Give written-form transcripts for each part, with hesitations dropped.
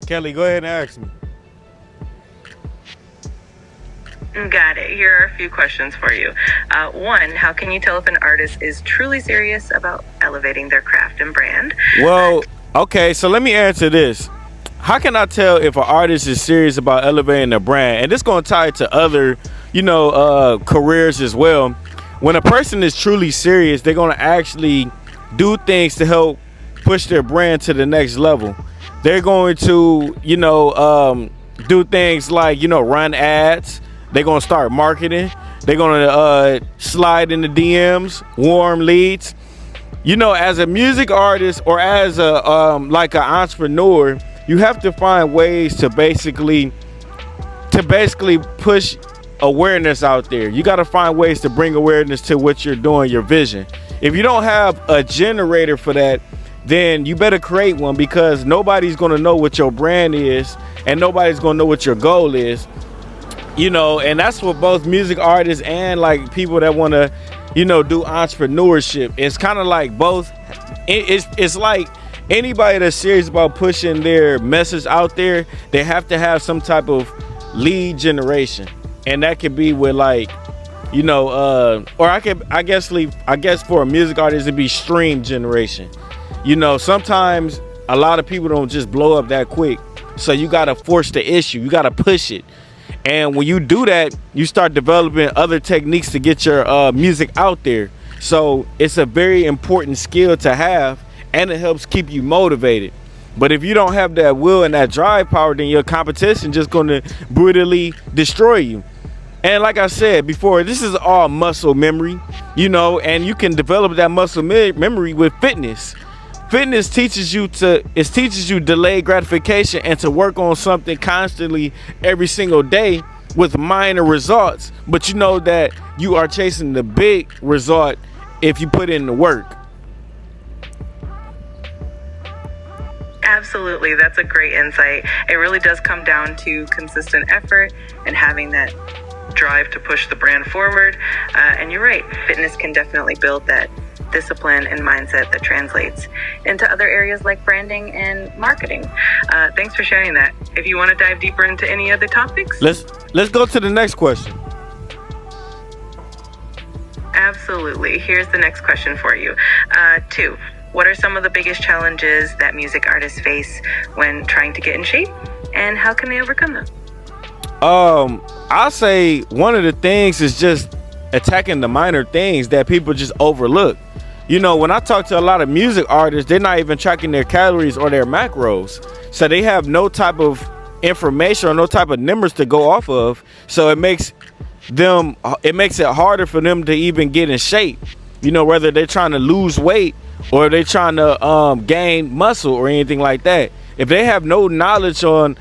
Kelly, go ahead and ask me. Got it. Here are a few questions for you. One, how can you tell if an artist is truly serious about elevating their craft and brand? Well, okay, so let me answer this. How can I tell if an artist is serious about elevating their brand? And this going to tie to other, careers as well. When a person is truly serious, they're going to actually do things to help push their brand to the next level. They're going to, do things like, run ads. They're going to start marketing. They're going to slide in the DMs, warm leads. As a music artist or as a like an entrepreneur, you have to find ways to basically push awareness out there. You got to find ways to bring awareness to what you're doing, your vision. If you don't have a generator for that, then you better create one, because nobody's going to know what your brand is and nobody's going to know what your goal is. And that's for both music artists and like people that want to, do entrepreneurship. It's kind of like both. It's like anybody that's serious about pushing their message out there, they have to have some type of lead generation. And that could be with like, or I guess for a music artist, it'd be stream generation. Sometimes a lot of people don't just blow up that quick. So you got to force the issue. You got to push it. And when you do that, you start developing other techniques to get your music out there. So it's a very important skill to have, and it helps keep you motivated. But if you don't have that will and that drive power, then your competition just going to brutally destroy you. And like I said before, this is all muscle memory, and you can develop that muscle memory with fitness. Fitness teaches you delayed gratification and to work on something constantly every single day with minor results. But you know that you are chasing the big result if you put in the work. Absolutely. That's a great insight. It really does come down to consistent effort and having that drive to push the brand forward. And you're right. Fitness can definitely build that discipline and mindset that translates into other areas like branding and marketing. Thanks for sharing that. If you want to dive deeper into any other topics, let's go to the next question. Absolutely. Here's the next question for you. 2. What are some of the biggest challenges that music artists face when trying to get in shape, and how can they overcome them? I'll say one of the things is just attacking the minor things that people just overlook. When I talk to a lot of music artists, they're not even tracking their calories or their macros. So they have no type of information or no type of numbers to go off of. So it makes it harder for them to even get in shape. Whether they're trying to lose weight or they're trying to gain muscle or anything like that. If they have no knowledge on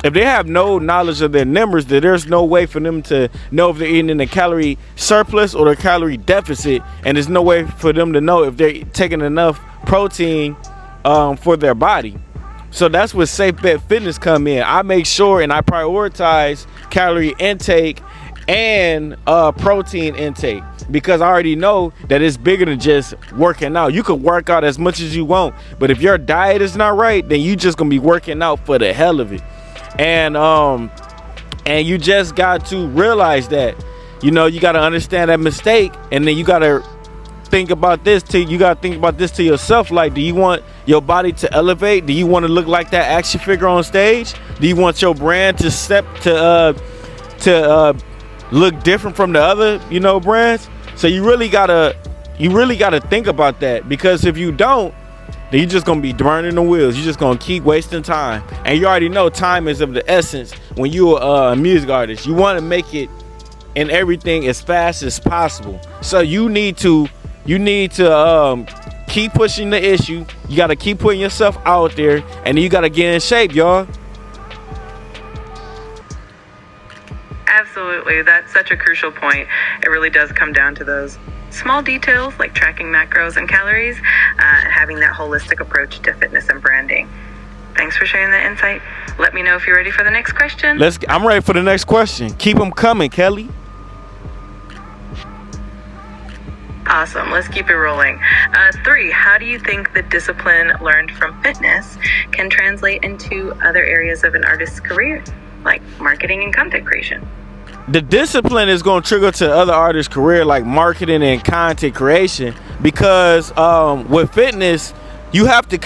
if they have no knowledge of their numbers, then there's no way for them to know if they're eating in a calorie surplus or a calorie deficit. And there's no way for them to know if they're taking enough protein for their body. So that's where SafeBet Fitness come in. I make sure and I prioritize calorie intake and protein intake, because I already know that it's bigger than just working out. You can work out as much as you want, but if your diet is not right, then you just gonna be working out for the hell of it. And you just got to realize that, you got to understand that mistake, and then you got to think about this to yourself. Like, do you want your body to elevate? Do you want to look like that action figure on stage? Do you want your brand to look different from the other, brands? So you really gotta think about that, because if you don't, then you're just gonna be burning the wheels. You're just gonna keep wasting time, and you already know time is of the essence when you're a music artist. You want to make it and everything as fast as possible. So you need to keep pushing the issue. You got to keep putting yourself out there, and then you got to get in shape, y'all. Absolutely. That's such a crucial point. It really does come down to those small details like tracking macros and calories, and having that holistic approach to fitness and branding. Thanks for sharing that insight. Let me know if you're ready for the next question. I'm ready for the next question. Keep them coming, Kelly. All Awesome. Let's keep it rolling. 3, how do you think the discipline learned from fitness can translate into other areas of an artist's career, like marketing and content creation? The discipline is going to trigger to other artists' career, like marketing and content creation, because with fitness, you have to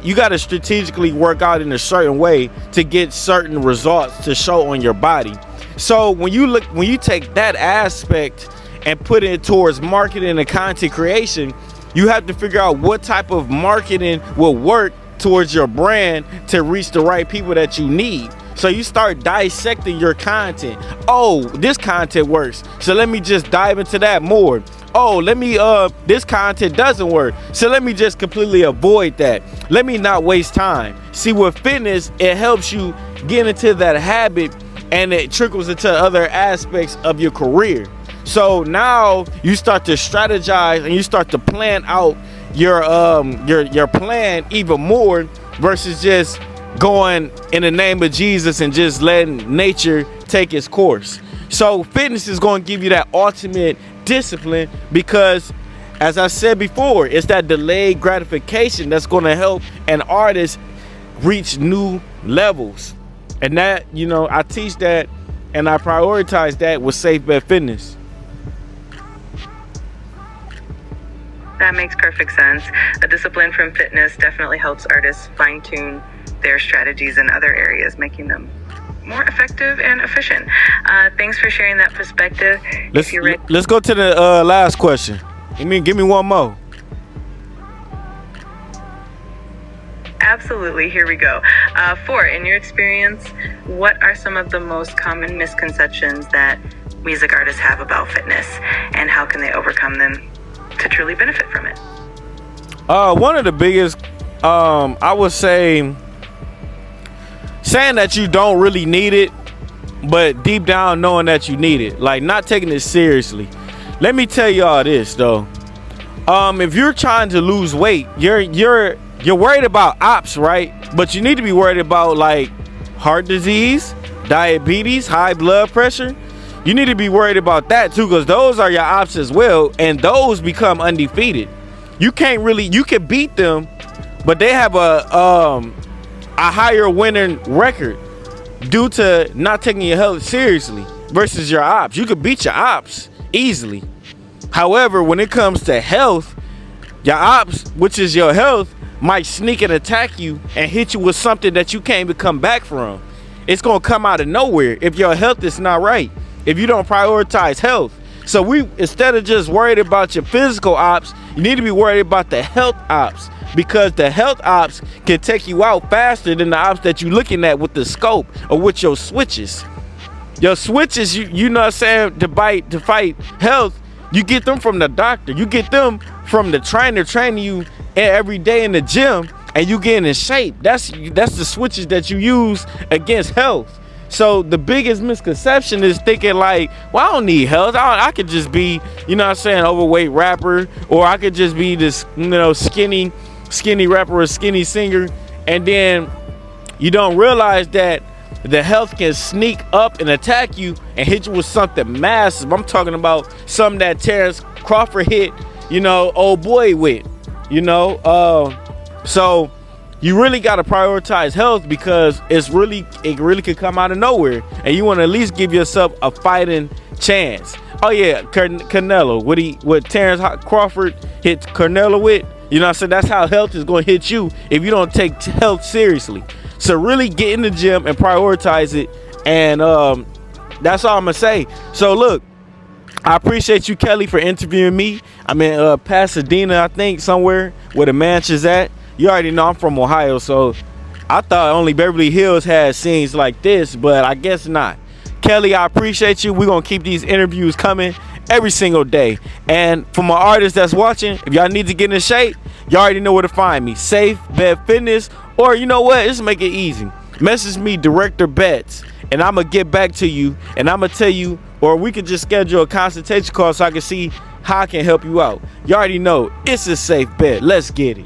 you got to strategically work out in a certain way to get certain results to show on your body. So when you take that aspect and put it towards marketing and content creation, you have to figure out what type of marketing will work towards your brand to reach the right people that you need. So you start dissecting your content. Oh, this content works, so let me just dive into that more. Oh, this content doesn't work, so let me just completely avoid that. Let me not waste time. See, with fitness, it helps you get into that habit, and it trickles into other aspects of your career. So now you start to strategize and you start to plan out your plan even more, versus just going in the name of Jesus and just letting nature take its course. So fitness is going to give you that ultimate discipline, because as I said before, it's that delayed gratification that's going to help an artist reach new levels. And that, I teach that and I prioritize that with SafeBet Fitness. That makes perfect sense. A discipline from fitness definitely helps artists fine-tune their strategies in other areas, making them more effective and efficient. Thanks for sharing that perspective. Let's go to the last question. Give me one more. Absolutely. Here we go. 4, in your experience, what are some of the most common misconceptions that music artists have about fitness, and how can they overcome them to truly benefit from it? One of the biggest, I would say, saying that you don't really need it, but deep down knowing that you need it, like not taking it seriously. Let me tell y'all this though. If you're trying to lose weight, you're worried about ops, right? But you need to be worried about like heart disease, diabetes, high blood pressure. You need to be worried about that too, because those are your ops as well, and those become undefeated. You can beat them, but they have a higher winning record due to not taking your health seriously versus your ops. You could beat your ops easily. However, when it comes to health, your ops, which is your health, might sneak and attack you and hit you with something that you can't even come back from. It's gonna come out of nowhere if your health is not right, if you don't prioritize health. So instead of just worried about your physical ops, you need to be worried about the health ops, because the health ops can take you out faster than the ops that you're looking at with the scope or with your switches. Your switches, you know what I'm saying, to fight health, you get them from the doctor. You get them from the trainer training you every day in the gym, and you getting in shape. That's the switches that you use against health. So the biggest misconception is thinking like, well, I don't need health. I could just be, overweight rapper, or I could just be this, skinny rapper or skinny singer. And then you don't realize that the health can sneak up and attack you and hit you with something massive. I'm talking about something that Terrence Crawford hit, old boy with, so you really got to prioritize health, because it really could come out of nowhere, and you want to at least give yourself a fighting chance. Oh yeah, Canelo, what Terrence Crawford hit Canelo with, so that's how health is going to hit you if you don't take health seriously. So really get in the gym and prioritize it, and that's all I'm gonna say. So look, I appreciate you, Kelly, for interviewing me. I'm in Pasadena, I think, somewhere where the mansion's at. You already know I'm from Ohio, so I thought only Beverly Hills had scenes like this, but I guess not. Kelly, I appreciate you. We're going to keep these interviews coming every single day. And for my artists that's watching, if y'all need to get in shape, y'all already know where to find me. SafeBet Fitness, or you know what? Just make it easy. Message me, Director Bets, and I'm going to get back to you, and I'm going to tell you, or we could just schedule a consultation call so I can see how I can help you out. You already know it's a safe bet. Let's get it.